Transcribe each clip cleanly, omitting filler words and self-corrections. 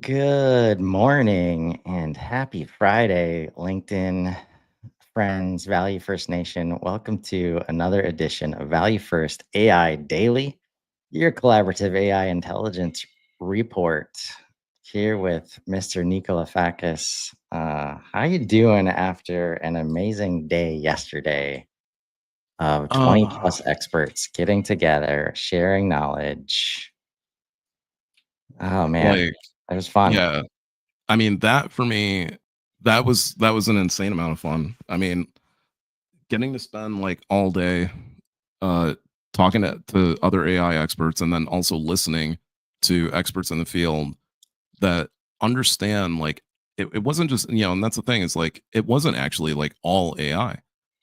Good morning and happy Friday, LinkedIn friends, Value First Nation. Welcome to another edition of Value First AI Daily, your collaborative AI intelligence report. Here with Mr. Nico Lafakis. How you doing after an amazing day yesterday of 20 Uh, plus experts getting together, sharing knowledge? Oh man, like, it was fun. yeah, I mean, that for me, that was an insane amount of fun. I mean, getting to spend like all day uh talking to other AI experts and then also listening to experts in the field that understand like it wasn't just, and that's the thing, is like it wasn't actually like all AI.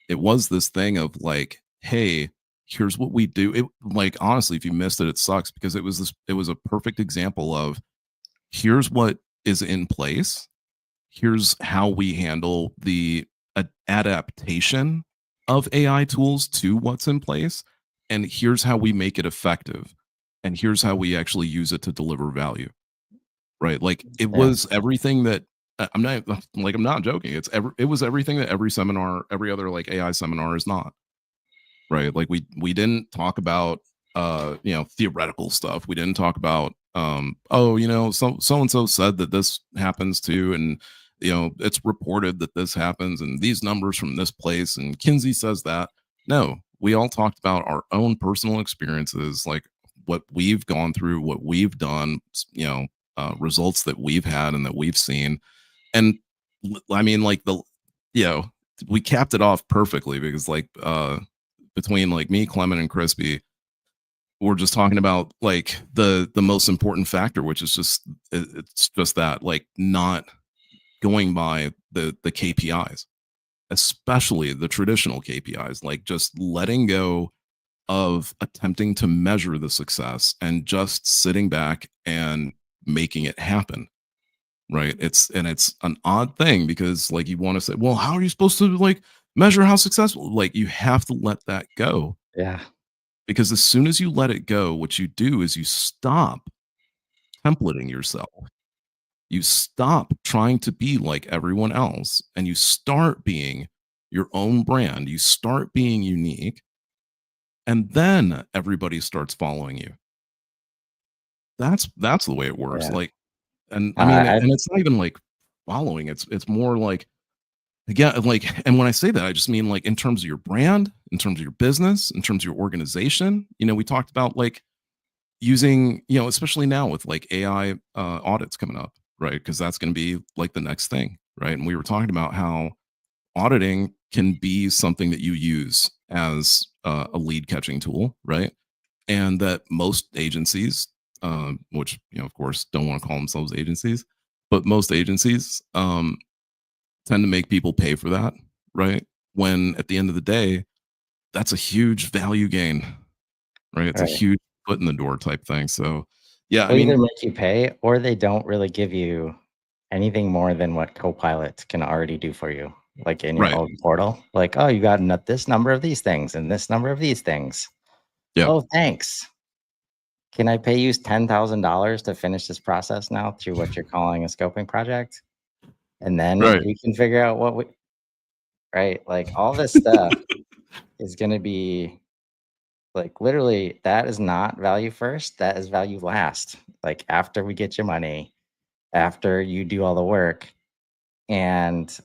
It was this thing of like, hey, here's what we do. It, like, honestly, if you missed it, it sucks, because it was a perfect example of, here's what is in place. Here's how we handle the adaptation of AI tools to what's in place. And here's how we make it effective. And here's how we actually use it to deliver value. Right. Like, it Yeah. was everything that I'm not joking. It was everything that every seminar, every other like AI seminar is not. Right. Like, we didn't talk about theoretical stuff. We didn't talk about oh, so and so said that this happens too, and it's reported that this happens, and these numbers from this place, and Kinsey says that. No, we all talked about our own personal experiences, like what we've gone through, what we've done, results that we've had and that we've seen. And I mean, like, you know we capped it off perfectly, because like between like me, Clement, and Crispy, we're just talking about like the most important factor, which is just, it's just that, like, not going by the KPIs, especially the traditional KPIs, like just letting go of attempting to measure the success and just sitting back and making it happen. Right. It's an odd thing, because like, you want to say, well, how are you supposed to like measure how successful? Like, you have to let that go, Yeah. because as soon as you let it go, what you do is you stop templating yourself. You stop trying to be like everyone else, and you start being your own brand. You start being unique, and then everybody starts following you. That's the way it works. Yeah. Like, and I mean, I and it's not even like following. It's more like, again, like, and when I say that, I just mean like in terms of your brand, in terms of your business, in terms of your organization. We talked about like using, especially now with like AI audits coming up, right? Because that's going to be like the next thing, right? And we were talking about how auditing can be something that you use as a lead catching tool, right? And that most agencies, which, of course, don't want to call themselves agencies, but most agencies tend to make people pay for that, right? When at the end of the day, that's a huge value gain, right? It's a Right. huge foot in the door type thing. So, yeah, I They'll either mean, make you pay or they don't really give you anything more than what Copilot can already do for you, like in your right. own portal. Like, oh, you got this number of these things and this number of these things. Yeah. Oh, thanks. Can I pay you $10,000 to finish this process now through what you're calling a scoping project? And then Right. we can figure out what we, right? Like all this stuff is going to be like literally that is not value first, that is value last. Like after we get your money, after you do all the work. And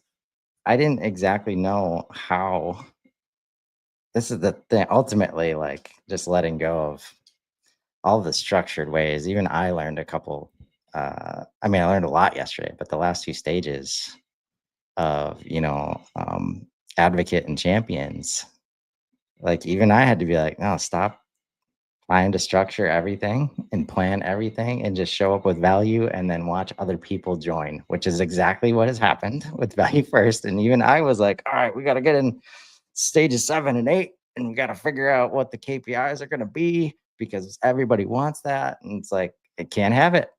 I didn't exactly know how this is the thing ultimately, like just letting go of all the structured ways. Even I learned a couple I mean I learned a lot yesterday, but the last two stages of, advocate and champions, like even I had to be like, no, stop trying to structure everything and plan everything and just show up with value and then watch other people join, which is exactly what has happened with value first. And even I was like, all right, we got to get in stages 7 and 8 and we got to figure out what the KPIs are going to be because everybody wants that. And it's like, it can't have it.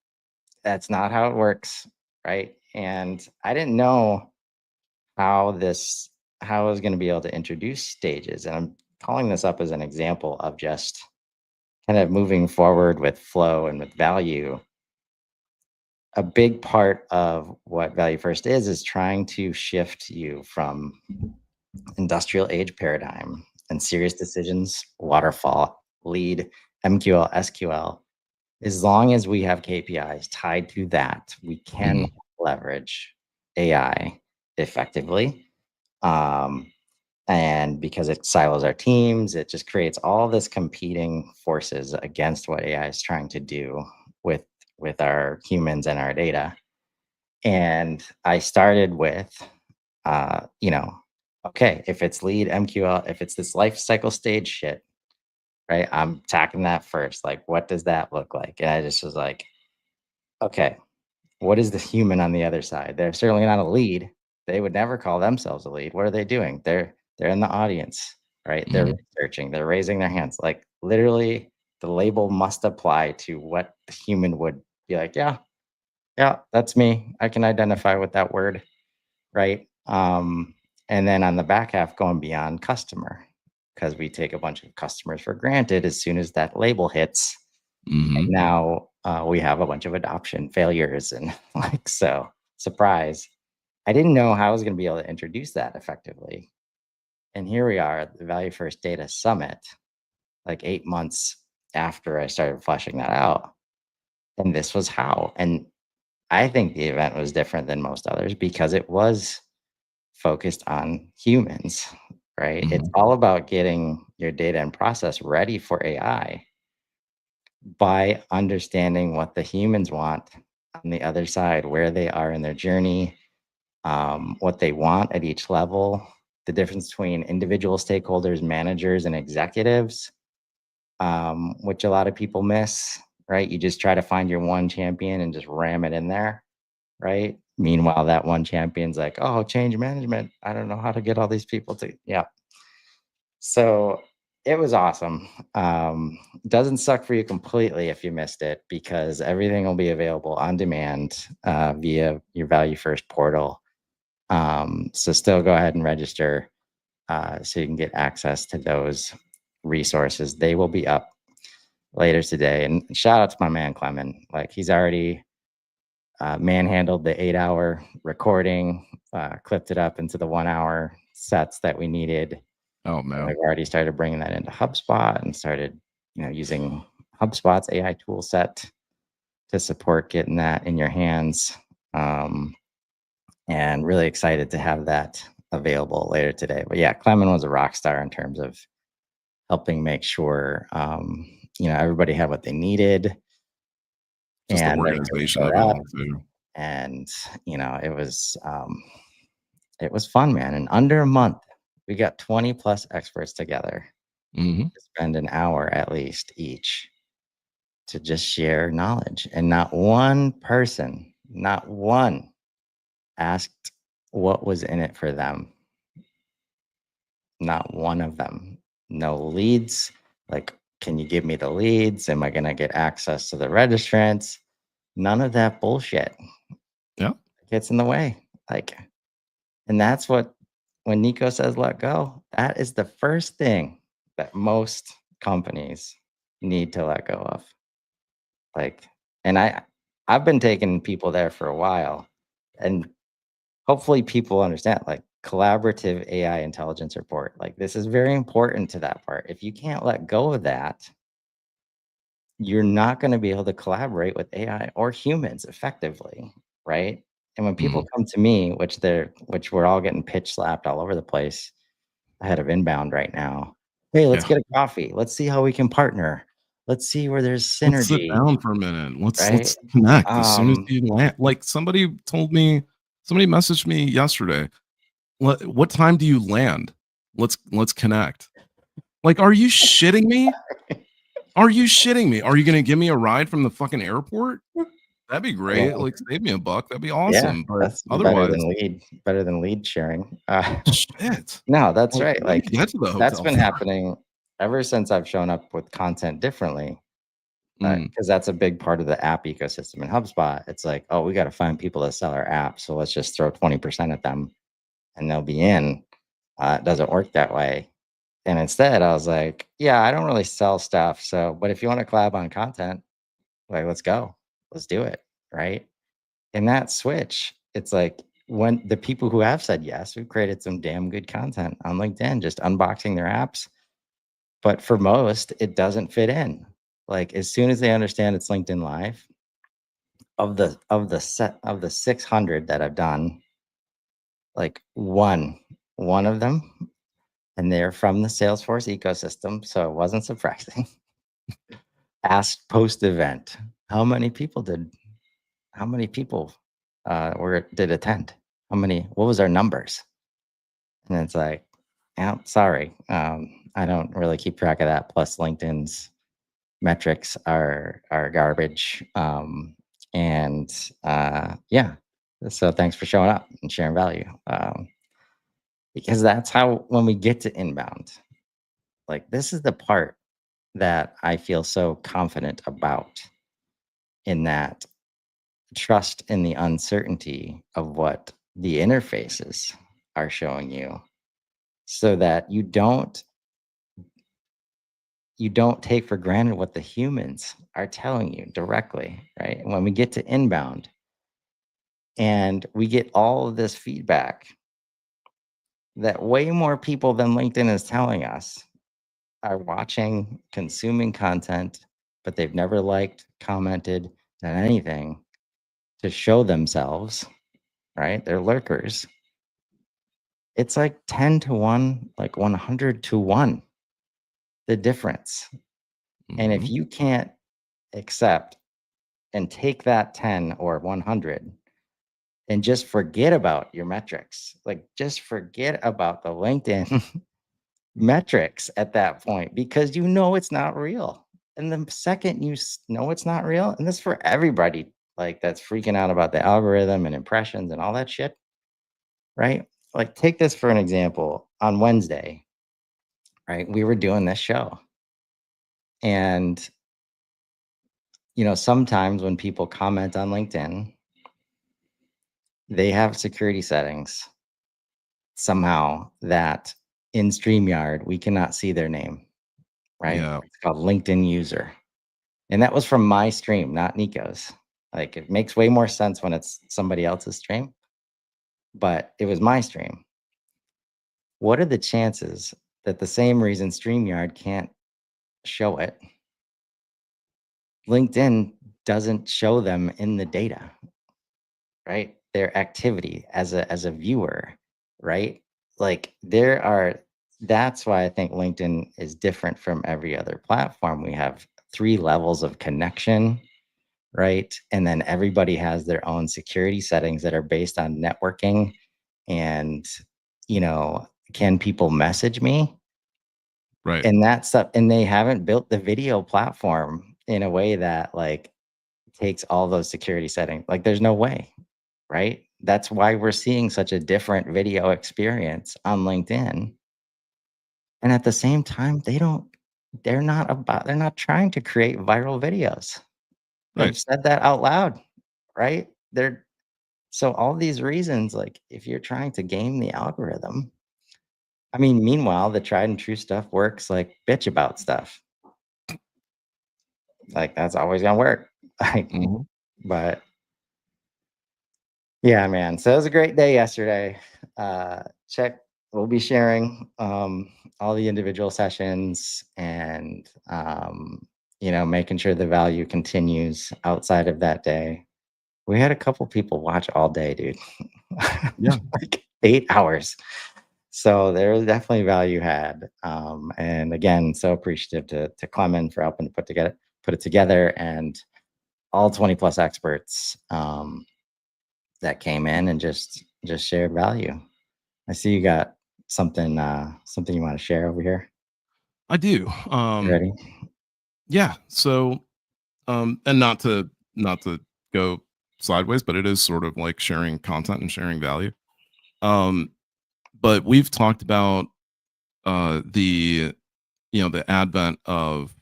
That's not how it works. Right. And I didn't know how this, how I was going to be able to introduce stages. And I'm calling this up as an example of just kind of moving forward with flow and with value, a big part of what value first is trying to shift you from industrial age paradigm and serious decisions, waterfall, lead, MQL, SQL. As long as we have KPIs tied to that, we can Mhm. leverage AI effectively. Um, and because it silos our teams, it just creates all this competing forces against what AI is trying to do with with our humans and our data. And I started with, you know, okay, if it's lead MQL, if it's this life cycle stage shit, right? I'm tackling that first. Like, what does that look like? And I just was like, okay, what is the human on the other side? They're certainly not a lead. They would never call themselves a lead. What are they doing? They're in the audience, right? They're Mhm. researching, they're raising their hands. Like literally the label must apply to what the human would be like, yeah, yeah, that's me. I can identify with that word, right? And then on the back half, going beyond customer, because we take a bunch of customers for granted as soon as that label hits. And Mhm. now we have a bunch of adoption failures and like so surprise. I didn't know how I was going to be able to introduce that effectively. And here we are at the Value First Data Summit, like 8 months after I started fleshing that out. And this was how. And I think the event was different than most others because it was focused on humans, right? It's Mhm. all about getting your data and process ready for AI by understanding what the humans want on the other side, where they are in their journey, what they want at each level, the difference between individual stakeholders, managers, and executives, which a lot of people miss, right? You just try to find your one champion and just ram it in there, right? Meanwhile, that one champion's like, oh, change management. I don't know how to get all these people to, yeah. So it was awesome. Doesn't suck for you completely if you missed it because everything will be available on demand via your Value First portal. So still go ahead and register so you can get access to those resources. They will be up later today. And shout out to my man Clement. Like he's already manhandled the 8 hour recording, clipped it up into the 1 hour sets that we needed. Oh And man. we've already started bringing that into HubSpot and started, using HubSpot's AI tool set to support getting that in your hands. Um, and really excited to have that available later today. But yeah, Clement was a rock star in terms of helping make sure, everybody had what they needed Just the and everybody organization showed of it up. all too. And, it was fun, man. In under a month, we got 20 plus experts together Mhm. to spend an hour at least each to just share knowledge. And not one person, not one asked what was in it for them. Not one of them. No leads. Like, can you give me the leads? Am I going to get access to the registrants? None of that bullshit Yeah. gets in the way. Like, and that's what, when Nico says let go, that is the first thing that most companies need to let go of. Like, and I've been taking people there for a while, and hopefully people understand like collaborative AI intelligence report. Like this is very important to that part. If you can't let go of that, you're not going to be able to collaborate with AI or humans effectively, right? And when people Mhm. come to me, which we're all getting pitch slapped all over the place ahead of inbound right now. Hey, let's Yeah. get a coffee. Let's see how we can partner. Let's see where there's Let's sit synergy, down for a minute. Let's right? connect as soon as Um, you land. Like somebody messaged me yesterday. What time do you land? Let's connect. Like, are you shitting me? Are you shitting me? Are you gonna give me a ride from the fucking airport? That'd be I mean, great. Like, save me a buck. That'd be yeah, awesome. But that's otherwise, better than lead sharing. shit. No, that's Like, right. what do Like you get to the that's hotel been for? happening ever since I've shown up with content differently. Mm, Because that's a big part of the app ecosystem in HubSpot. It's like, oh, we got to find people that sell our app, so let's just throw 20% at them, and they'll be in. It doesn't work that way. And instead, I was like, yeah, I don't really sell stuff. So, but if you want to collab on content, like, let's go, let's do it. Right. in that switch, it's like when the people who have said yes, who created some damn good content on LinkedIn, just unboxing their apps. But for most, it doesn't fit in. Like as soon as they understand it's LinkedIn Live, of the 600 that I've done, like one of them, and they're from the Salesforce ecosystem, so it wasn't surprising. Asked post event, how many people did how many people were did attend? What was our numbers? And it's like, yeah, sorry. I don't really keep track of that. Plus LinkedIn's metrics are garbage. And yeah. So thanks for showing up and sharing value. Because that's how when we get to inbound, like this is the part that I feel so confident about in that trust in the uncertainty of what the interfaces are showing you so that you don't take for granted what the humans are telling you directly, right? When we get to inbound and we get all of this feedback that way more people than LinkedIn is telling us are watching, consuming content, but they've never liked, commented, done anything to show themselves, right? They're lurkers. It's like 10 to 1, like 100 to 1, the difference. And if Mhm. you can't accept and take that 10 or 100 and just forget about your metrics, like just forget about the LinkedIn metrics at that point because you know it's not real. And the second you know it's not real, and this for everybody like that's freaking out about the algorithm and impressions and all that shit, right? Like take this for an example. On Wednesday, right? We were doing this show. And sometimes when people comment on LinkedIn, they have security settings somehow that in StreamYard we cannot see their name, right? Yeah. It's called LinkedIn user. And that was from my stream, not Nico's. Like it makes way more sense when it's somebody else's stream, but it was my stream. What are the chances that the same reason StreamYard can't show it, LinkedIn doesn't show them in the data, right? Their activity as a viewer, right? Like that's why I think LinkedIn is different from every other platform. We have 3 levels of connection, right? And then everybody has their own security settings that are based on networking and, can people message me? Right. And that stuff, and they haven't built the video platform in a way that like takes all those security settings. Like there's no way, right? That's why we're seeing such a different video experience on LinkedIn. And at the same time, they're not trying to create viral videos. Right. They've said that out loud, right? So all these reasons, like if you're trying to game the algorithm, I mean, meanwhile, the tried and true stuff works like bitch about stuff. Like that's always gonna work. Like, Mhm. but yeah, man. So it was a great day yesterday. Check. We'll be sharing all the individual sessions and making sure the value continues outside of that day. We had a couple people watch all day, dude. Yeah. Like 8 hours. So there was definitely value had. And again, so appreciative to Clement for helping to put it together and all 20 plus experts that came in and just shared value. I see you got something you want to share over here. I do. You ready? Yeah. So, and not to go sideways, but it is sort of like sharing content and sharing value. Um, but we've talked about the the advent of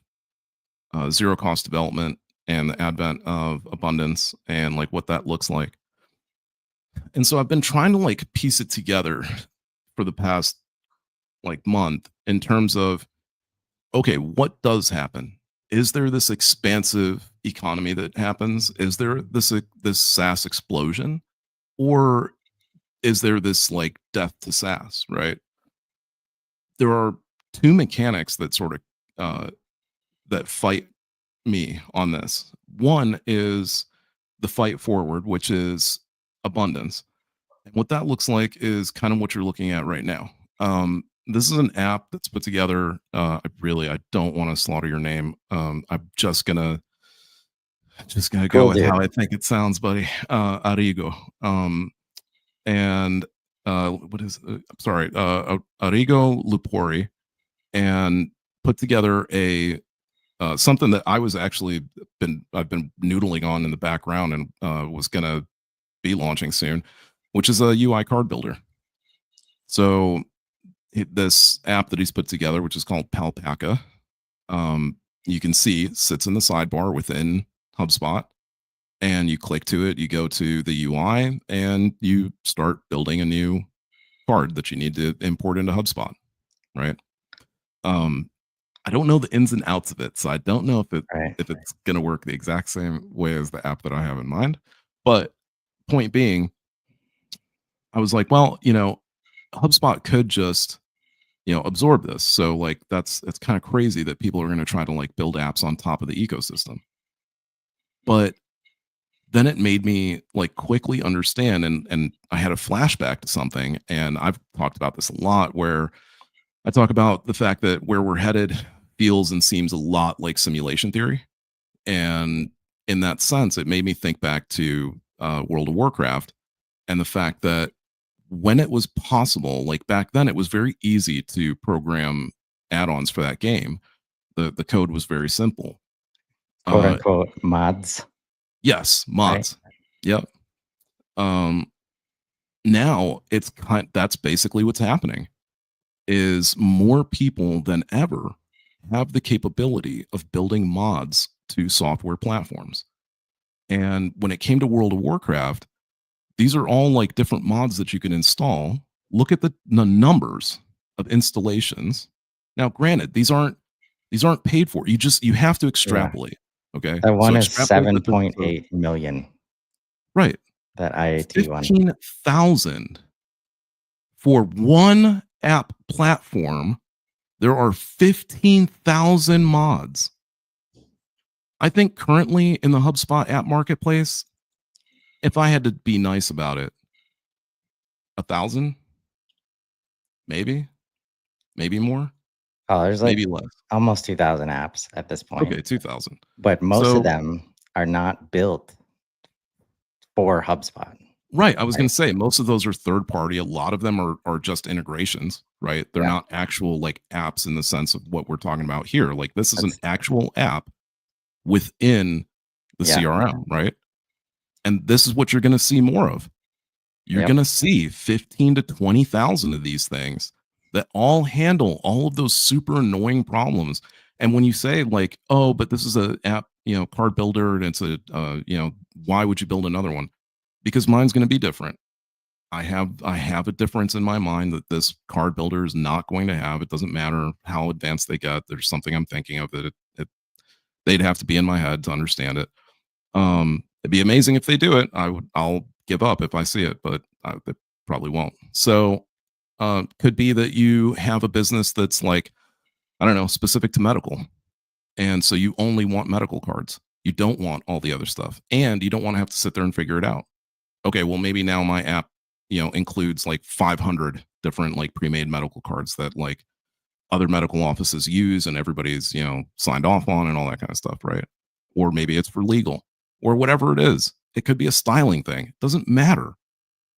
zero cost development and the advent of abundance and like what that looks like. And so I've been trying to like piece it together for the past like month in terms of okay, what does happen? Is there this expansive economy that happens? Is there this SaaS explosion, or is there this like death to SaaS? Right. There are two mechanics that sort of that fight me on this. One is the fight forward, which is abundance. And what that looks like is kind of what you're looking at right now. This is an app that's put together. I don't want to slaughter your name. I'm just gonna go Cool, with how dude. I think it sounds, buddy. Arrigo. And what is? I'm sorry, Arrigo Lupori, and put together a something that I was actually I've been noodling on in the background and was gonna be launching soon, which is a UI card builder. So this app that he's put together, which is called Palpaca, you can see it sits in the sidebar within HubSpot, and you click to it. You go to the UI, and you start building a new card that you need to import into HubSpot. Right. Um, I don't know the ins and outs of it, so I don't know Right. if it's going to work the exact same way as the app that I have in mind. But point being, I was like, well, HubSpot could just absorb this. So like it's kind of crazy that people are going to try to like build apps on top of the ecosystem. But then it made me like quickly understand, and I had a flashback to something, and I've talked about this a lot, where I talk about the fact that where we're headed feels and seems a lot like simulation theory. And in that sense, it made me think back to World of Warcraft, and the fact that when it was possible, like back then, it was very easy to program add-ons for that game. The code was very simple. Quote Uh, unquote mods. yes, Right. mods. Yep. Um, Now that's basically what's happening. Is more people than ever have the capability of building mods to software platforms. And when it came to World of Warcraft, these are all like different mods that you can install. Look at the numbers of installations. Now, granted, these aren't paid for. You have to Yeah. extrapolate. Okay. That So one is extrapolate that this is 7.8 million. right. That IAT one. 15,000 for one app platform. There are 15,000 mods. I think currently in the HubSpot app marketplace, if I had to be nice about it, 1,000, maybe, maybe more, Oh, there's like maybe less. almost 2,000 apps at this point, Okay, 2,000. but most of So, them are not built for HubSpot. right, I was going Right. to say most of those are third party. A lot of them are just integrations, right? They're Yeah. not actual like apps in the sense of what we're talking about here. Like this is an That's actual app within the yeah. CRM, right? And this is what you're going to see more of. You're Yep. going to see 15 to 20,000 of these things that all handle all of those super annoying problems. And when you say like, oh, but this is a app, card builder, and it's why would you build another one? Because mine's going to be different. I have a difference in my mind that this card builder is not going to have. It doesn't matter how advanced they get. There's something I'm thinking of that they'd have to be in my head to understand it. It'd be amazing if they do it. I'll give up if I see it, but they probably won't. So, could be that you have a business that's like, I don't know, specific to medical. And so you only want medical cards. You don't want all the other stuff. And you don't want to have to sit there and figure it out. Okay, well, maybe now my app, includes like 500 different like pre-made medical cards that like other medical offices use and everybody's, signed off on and all that kind of stuff, right? Or maybe it's for legal or whatever it is. It could be a styling thing. It doesn't matter.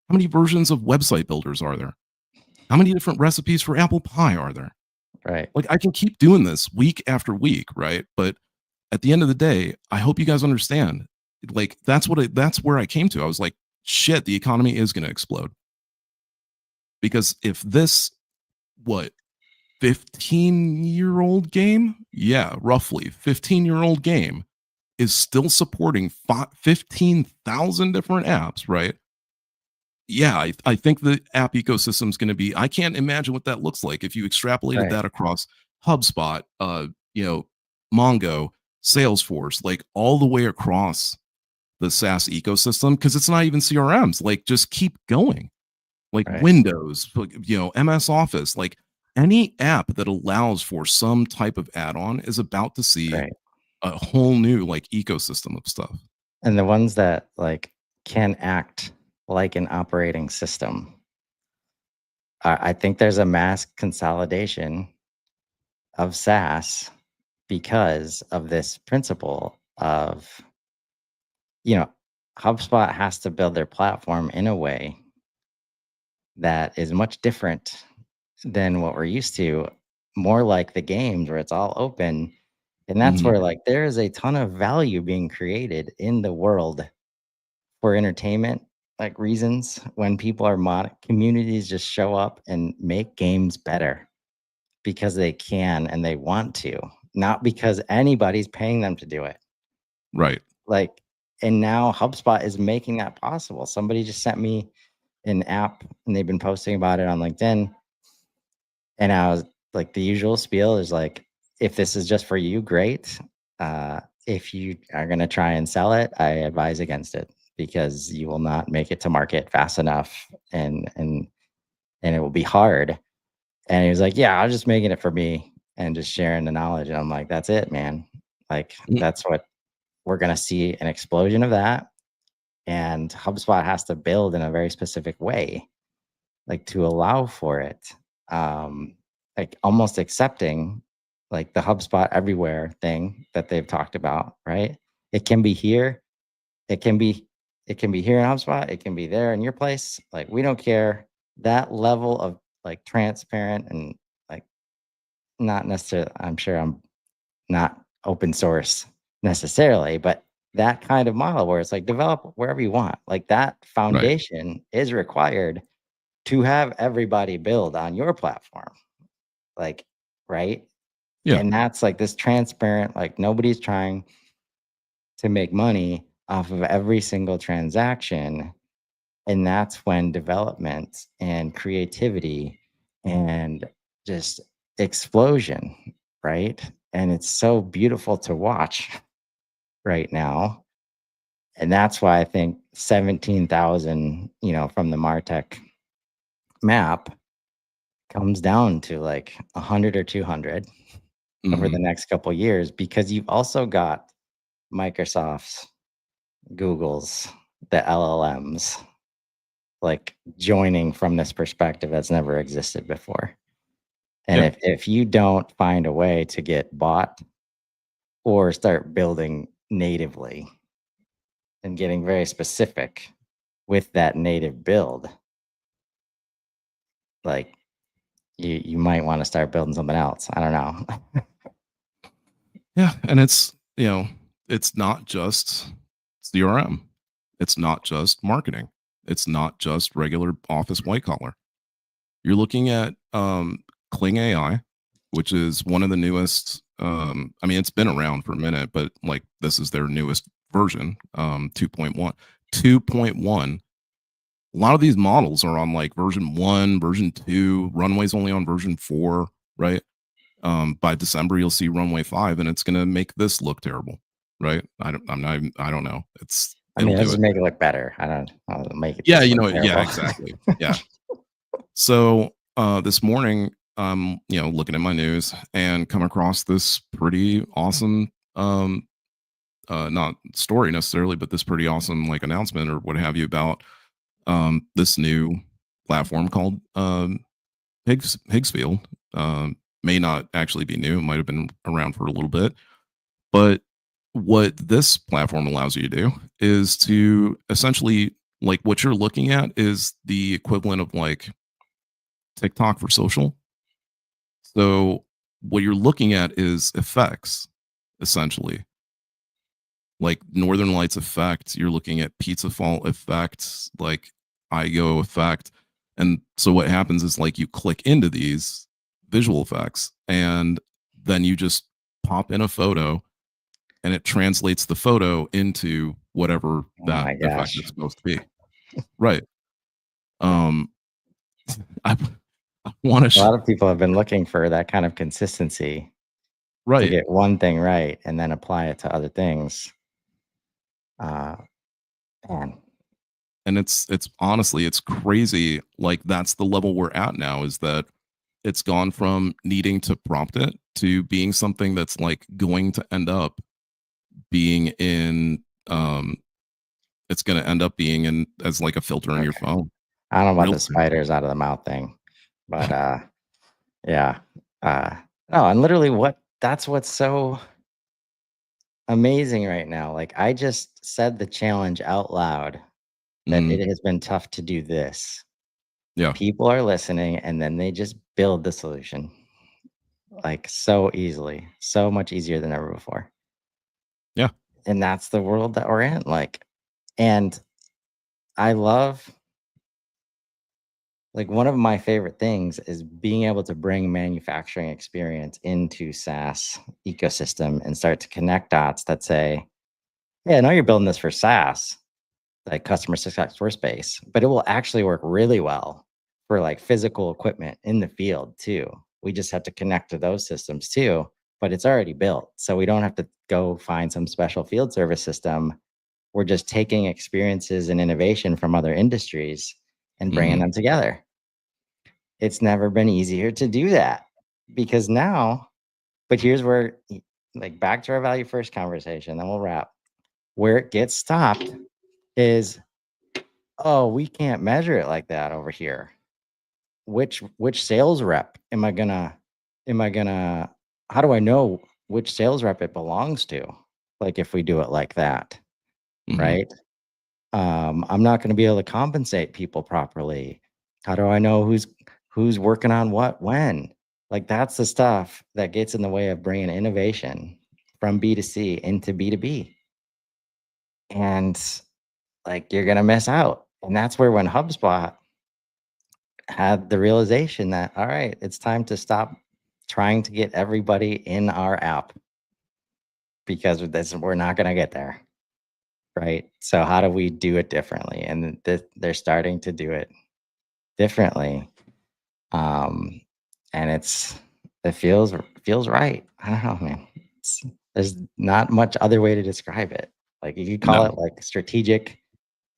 How many versions of website builders are there? How many different recipes for apple pie are there? Right. Like I can keep doing this week after week, right? But at the end of the day, I hope you guys understand. Like that's where I came to. I was like, shit, the economy is going to explode. Because if this what 15-year-old game, yeah, roughly 15-year-old game is still supporting 15,000 different apps, right? Yeah, I think the app ecosystem is going to be. I can't imagine what that looks like if you extrapolated Right. that across HubSpot, Mongo, Salesforce, like all the way across the SaaS ecosystem, because it's not even CRMs. Like, just keep going. Like Right. Windows, MS Office, like any app that allows for some type of add-on is about to see Right. a whole new like ecosystem of stuff. And the ones that like can act like an operating system, I think there's a mass consolidation of SaaS because of this principle of, you know, HubSpot has to build their platform in a way that is much different than what we're used to, more like the games where it's all open. And that's Mhm. where like there is a ton of value being created in the world for entertainment like reasons when people are communities just show up and make games better because they can and they want to, not because anybody's paying them to do it. Right. Like, and now HubSpot is making that possible. Somebody just sent me an app and they've been posting about it on LinkedIn. And I was like, the usual spiel is like, if this is just for you, great. If you are going to try and sell it, I advise against it because you will not make it to market fast enough and it will be hard. And he was like, yeah, I was just making it for me and just sharing the knowledge. And I'm like, that's it, man. Like, Mm. that's what we're going to see, an explosion of that. And HubSpot has to build in a very specific way, like to allow for it. Um, like almost accepting like the HubSpot everywhere thing that they've talked about, right? It can be here, it can be it can be here in HubSpot, it can be there in your place. Like we don't care. That level of like transparent and like not necessarily, I'm sure I'm not open source necessarily, but that kind of model where it's like develop wherever you want. Like that Right. foundation is required to have everybody build on your platform. Like, right? Yeah. And that's like this transparent, like nobody's trying to make money off of every single transaction. And that's when development and creativity and just explosion, right? And it's so beautiful to watch right now. And that's why I think 17,000, from the Martech map comes down to like 100 or 200 over the Mhm. next couple years because you've also got Microsoft's, Google's, the LLMs like joining from this perspective that's never existed before. And Yeah. if you don't find a way to get bought or start building natively and getting very specific with that native build, like you might want to start building something else. I don't know. Yeah, and it's not just CRM. It's not just marketing. It's not just regular office white collar. You're looking at Kling AI, which is one of the newest. I mean, it's been around for a minute, but like this is their newest version, 2.1. 2.1. A lot of these models are on like version 1, version 2. Runway's only on version 4, right? By December you'll see runway 5 and it's going to make this look terrible, right? I don't know. I It'll mean, let's do just it. make it look better. I'll make it Yeah, just look yeah, terrible. exactly. Yeah. So this morning, looking at my news and come across this pretty awesome, not story necessarily, but this pretty awesome like announcement or what have you about this new platform called Higgsfield. May not actually be new; it might have been around for a little bit. But what this platform allows you to do is to essentially like what you're looking at is the equivalent of like TikTok for social. So what you're looking at is effects, essentially, like Northern Lights effect. You're looking at pizza fall effects, like IGO effect. And so what happens is like you click into these visual effects and then you just pop in a photo and it translates the photo into whatever Oh that my effect gosh. is supposed to be. Right. Um, I, I want to A lot of people have been looking for that kind of consistency to Right. get one thing right and then apply it to other things. Uh, man, And it's honestly, it's crazy. Like that's the level we're at now, is that it's gone from needing to prompt it to being something that's like going to end up being in it's going to end up being in as like a filter in your okay. phone I don't know about real the soon. spiders out of the mouth thing, but yeah. Uh, no, and literally that's what's so amazing right now. Like I just said the challenge out loud that Mhm. it has been tough to do this. Yeah. People are listening and then they just build the solution like so easily, so much easier than ever before. Yeah. And that's the world that we're in. Like, and I love, like, one of my favorite things is being able to bring manufacturing experience into SaaS ecosystem and start to connect dots that say, yeah, I know you're building this for SaaS, like customer success workspace, but it will actually work really well for like physical equipment in the field too. We just have to connect to those systems too, but it's already built. So we don't have to go find some special field service system. We're just taking experiences and innovation from other industries and bringing Mhm. them together. It's never been easier to do that because now, but here's where, like, back to our value first conversation, then we'll wrap. Where it gets stopped is, oh, we can't measure it like that over here. Which sales rep am I gonna how do I know which sales rep it belongs to? Like if we do it like that, Mhm. right? I'm not gonna be able to compensate people properly. How do I know who's working on what when? Like that's the stuff that gets in the way of bringing innovation from B2C into B2B. And like you're gonna miss out. And that's where when HubSpot had the realization that, all right, it's time to stop trying to get everybody in our app because of this, we're not going to get there. Right. So, how do we do it differently? And they're starting to do it differently. Um, and it feels right. I don't know, man. There's not much other way to describe it. Like you could call No. it like strategic,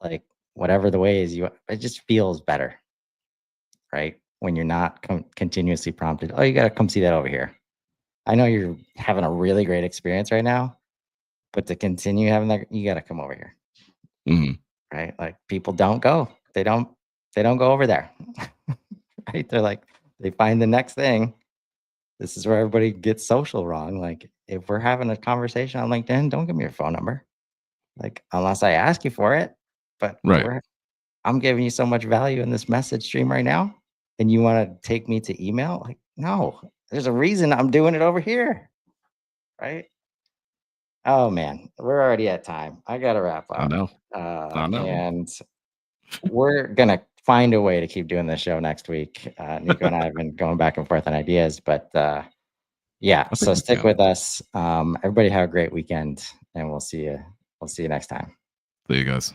like whatever the way is it just feels better, right? When you're not continuously prompted, oh, you got to come see that over here. I know you're having a really great experience right now, but to continue having that, you got to come over here, Mhm. right? Like people don't go, they don't go over there, right? They're like, they find the next thing. This is where everybody gets social wrong. Like if we're having a conversation on LinkedIn, don't give me your phone number, like unless I ask you for it. But Right. I'm giving you so much value in this message stream right now, and you want to take me to email? Like, no, there's a reason I'm doing it over here, right? Oh man, we're already at time. I gotta wrap I up. know. I know. And we're gonna find a way to keep doing this show next week. Nico and I have been going back and forth on ideas, but yeah, I think so we stick can. with us. Everybody have a great weekend, and we'll see you next time. See you guys.